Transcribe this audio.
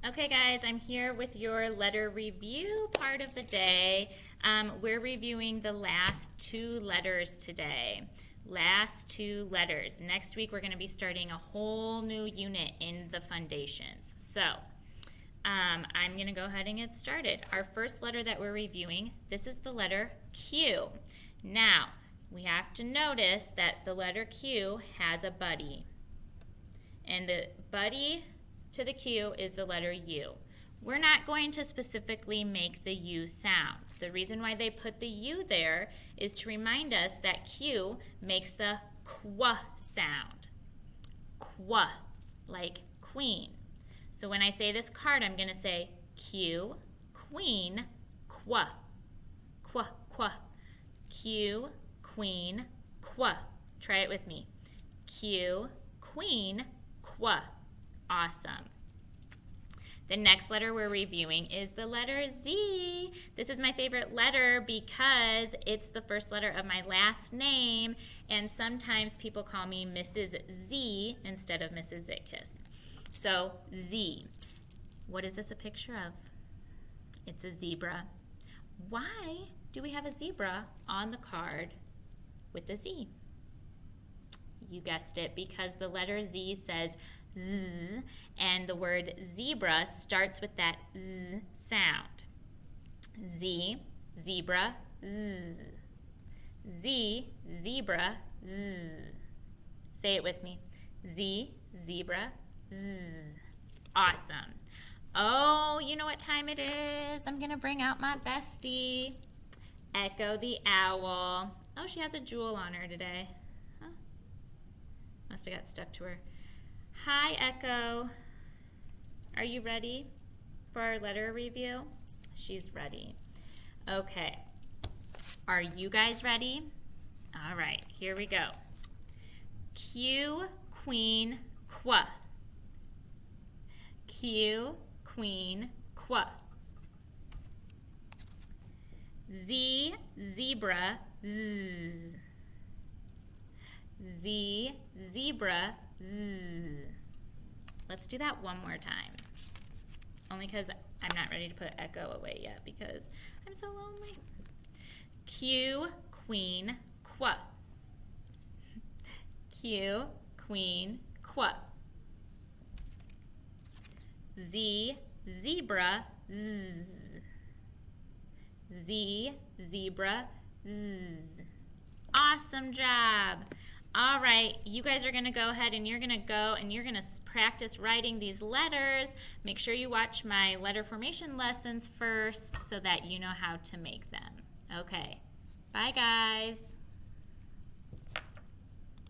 Okay guys, I'm here with your letter review part of the day. We're reviewing the last two letters today. Last two letters. Next week we're going to be starting a whole new unit in the foundations. So I'm going to go ahead and get started. Our first letter that we're reviewing, this is the letter Q. Now, we have to notice that the letter Q has a buddy. And the buddy to the Q is the letter U. We're not going to specifically make the U sound. The reason why they put the U there is to remind us that Q makes the qu sound. Qu, like queen. So when I say this card, I'm going to say Q, queen, qu. Qu, qu. Q, queen, qu. Try it with me. Q, queen, qu. Awesome. The next letter we're reviewing is the letter Z. This is my favorite letter because it's the first letter of my last name, and sometimes people call me Mrs. Z instead of Mrs. Zitkus. So, Z. What is this a picture of? It's a zebra. Why do we have a zebra on the card with a Z? You guessed it, because the letter Z says Z, and the word zebra starts with that Z sound. Z, zebra, Z. Z, zebra, Z. Say it with me. Z, zebra, Z. Awesome. Oh, you know what time it is? I'm going to bring out my bestie, Echo the owl. Oh, she has a jewel on her today. Huh? Must have got stuck to her. Hi, Echo. Are you ready for our letter review? She's ready. Okay. Are you guys ready? All right, here we go. Q, queen, qu. Q, queen, qu. Z, zebra, Z. Z, zebra, Z. Let's do that one more time. Only because I'm not ready to put Echo away yet because I'm so lonely. Q, queen, qu. Q, queen, qu. Z, zebra, Z. Z, zebra, Z. Awesome job. All right, you guys are going to go ahead and you're going to practice writing these letters. Make sure you watch my letter formation lessons first so that you know how to make them. Okay, bye guys.